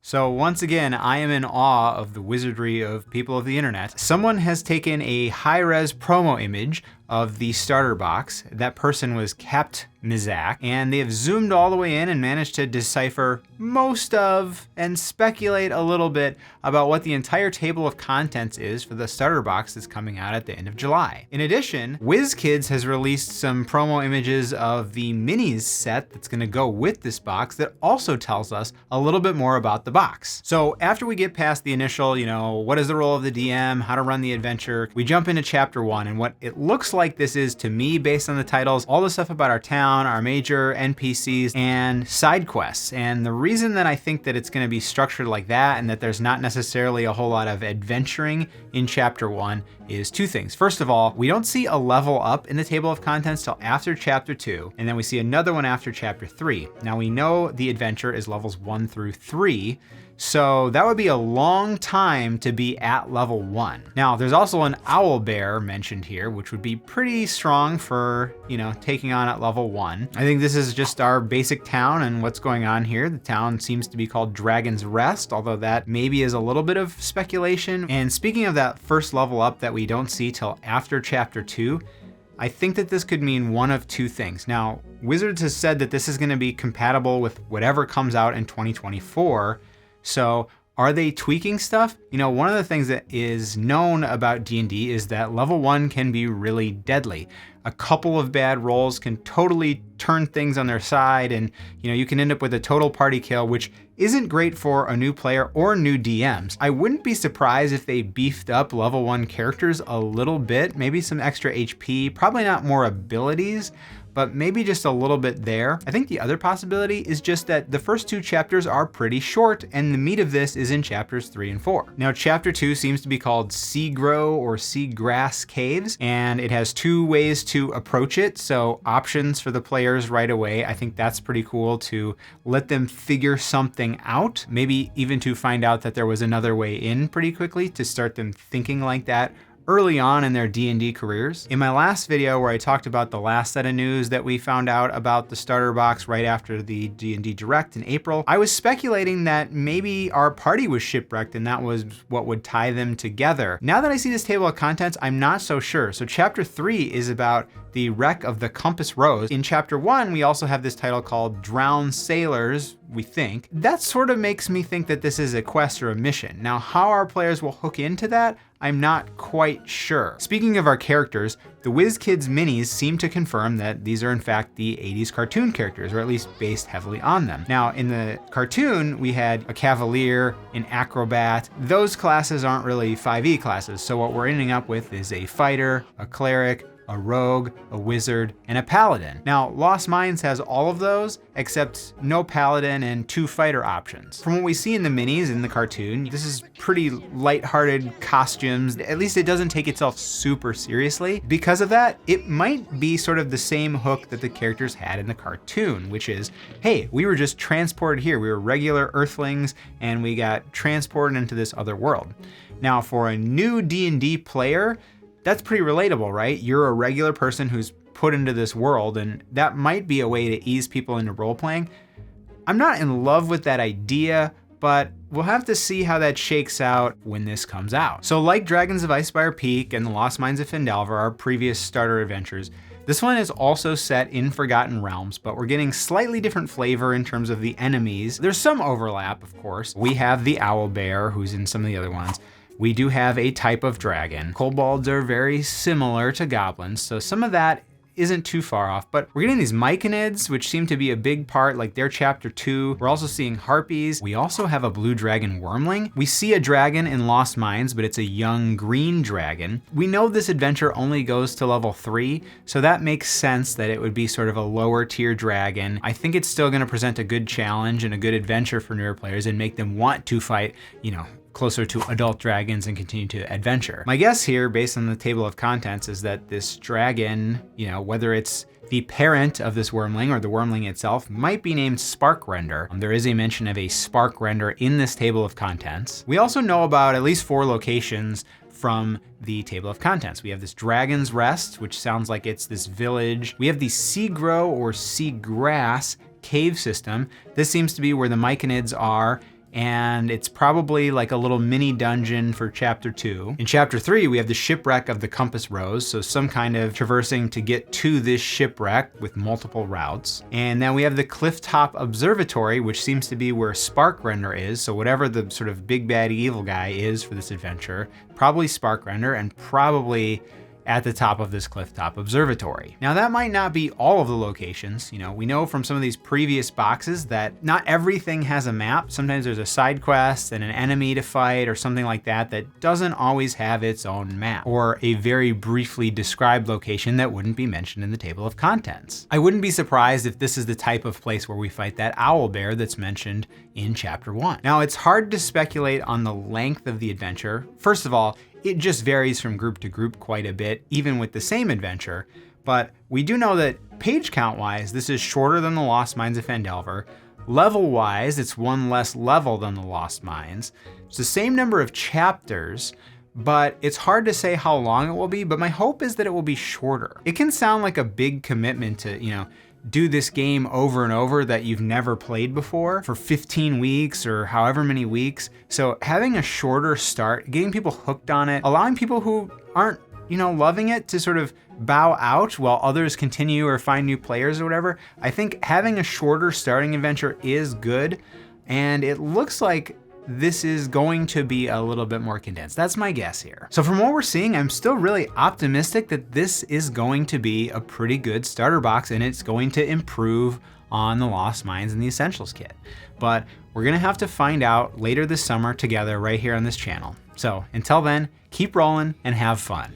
So once again, I am in awe of the wizardry of people of the internet. Someone has taken a high-res promo image of the starter box. That person was Captmizak, and they have zoomed all the way in and managed to decipher most of and speculate a little bit about what the entire table of contents is for the starter box that's coming out at the end of July. In addition, WizKids has released some promo images of the minis set that's gonna go with this box that also tells us a little bit more about the box. So after we get past the initial, what is the role of the DM, how to run the adventure, we jump into chapter 1, and what it looks like this is to me, based on the titles, all the stuff about our town, our major NPCs, and side quests. And the reason that I think that it's gonna be structured like that and that there's not necessarily a whole lot of adventuring in chapter 1 is two things. First of all, we don't see a level up in the table of contents till after chapter 2, and then we see another one after chapter 3. Now we know the adventure is levels 1 through 3, so that would be a long time to be at level 1. Now, there's also an owl bear mentioned here, which would be pretty strong for, taking on at level 1. I think this is just our basic town and what's going on here. The town seems to be called Dragon's Rest, although that maybe is a little bit of speculation. And speaking of that first level up that we don't see till after chapter 2, I think that this could mean one of two things. Now, Wizards has said that this is gonna be compatible with whatever comes out in 2024, so are they tweaking stuff? One of the things that is known about D&D is that level 1 can be really deadly. A couple of bad rolls can totally turn things on their side, and you can end up with a total party kill, which isn't great for a new player or new DMs. I wouldn't be surprised if they beefed up level 1 characters a little bit, maybe some extra HP, probably not more abilities, but maybe just a little bit there. I think the other possibility is just that the first 2 chapters are pretty short, and the meat of this is in chapters 3 and 4. Now, chapter 2 seems to be called Seagrow or Seagrass Caves, and it has 2 ways to approach it, so options for the players right away. I think that's pretty cool to let them figure something out, maybe even to find out that there was another way in pretty quickly to start them thinking like that early on in their D&D careers. In my last video where I talked about the last set of news that we found out about the starter box right after the D&D Direct in April, I was speculating that maybe our party was shipwrecked and that was what would tie them together. Now that I see this table of contents, I'm not so sure. So chapter 3 is about the wreck of the Compass Rose. In chapter 1, we also have this title called Drowned Sailors, we think. That sort of makes me think that this is a quest or a mission. Now, how our players will hook into that, I'm not quite sure. Speaking of our characters, the WizKids minis seem to confirm that these are in fact the 80s cartoon characters, or at least based heavily on them. Now, in the cartoon, we had a Cavalier, an Acrobat. Those classes aren't really 5e classes, so what we're ending up with is a Fighter, a Cleric, a Rogue, a Wizard, and a Paladin. Now, Lost Mines has all of those, except no Paladin and 2 Fighter options. From what we see in the minis in the cartoon, this is pretty lighthearted costumes. At least it doesn't take itself super seriously. Because of that, it might be sort of the same hook that the characters had in the cartoon, which is, hey, we were just transported here. We were regular Earthlings, and we got transported into this other world. Now, for a new D&D player, that's pretty relatable, right? You're a regular person who's put into this world, and that might be a way to ease people into role-playing. I'm not in love with that idea, but we'll have to see how that shakes out when this comes out. So like Dragons of Icespire Peak and the Lost Mines of Findalvar, our previous starter adventures, this one is also set in Forgotten Realms, but we're getting slightly different flavor in terms of the enemies. There's some overlap, of course. We have the owl bear, who's in some of the other ones. We do have a type of dragon. Kobolds are very similar to goblins, so some of that isn't too far off, but we're getting these myconids, which seem to be a big part, like they're chapter 2. We're also seeing harpies. We also have a blue dragon wormling. We see a dragon in Lost Mines, but it's a young green dragon. We know this adventure only goes to level 3, so that makes sense that it would be sort of a lower tier dragon. I think it's still gonna present a good challenge and a good adventure for newer players and make them want to fight, closer to adult dragons and continue to adventure. My guess here, based on the table of contents, is that this dragon, whether it's the parent of this wormling or the wormling itself, might be named Sparkrender. There is a mention of a Sparkrender in this table of contents. We also know about at least 4 locations from the table of contents. We have this Dragon's Rest, which sounds like it's this village. We have the Seagrow or Seagrass cave system. This seems to be where the myconids are. and it's probably like a little mini dungeon for chapter 2. In chapter 3, we have the shipwreck of the Compass Rose, so some kind of traversing to get to this shipwreck with multiple routes. And then we have the Clifftop Observatory, which seems to be where Sparkrender is, so whatever the sort of big bad evil guy is for this adventure, probably Sparkrender, and probably at the top of this Clifftop Observatory. Now that might not be all of the locations. You know, we know from some of these previous boxes that not everything has a map. Sometimes there's a side quest and an enemy to fight or something like that that doesn't always have its own map, or a very briefly described location that wouldn't be mentioned in the table of contents. I wouldn't be surprised if this is the type of place where we fight that owl bear that's mentioned in chapter 1. Now it's hard to speculate on the length of the adventure. First of all, it just varies from group to group quite a bit, even with the same adventure, but we do know that page count wise, this is shorter than the Lost Mines of Phandelver. Level wise, it's one less level than the Lost Mines. It's the same number of chapters, but it's hard to say how long it will be, but my hope is that it will be shorter. It can sound like a big commitment to, do this game over and over that you've never played before for 15 weeks or however many weeks. So having a shorter start, getting people hooked on it, allowing people who aren't, loving it to sort of bow out while others continue or find new players or whatever. I think having a shorter starting adventure is good. And it looks like this is going to be a little bit more condensed. That's my guess here. So from what we're seeing, I'm still really optimistic that this is going to be a pretty good starter box and it's going to improve on the Lost Mines and the Essentials kit. But we're gonna have to find out later this summer together right here on this channel. So until then, keep rolling and have fun.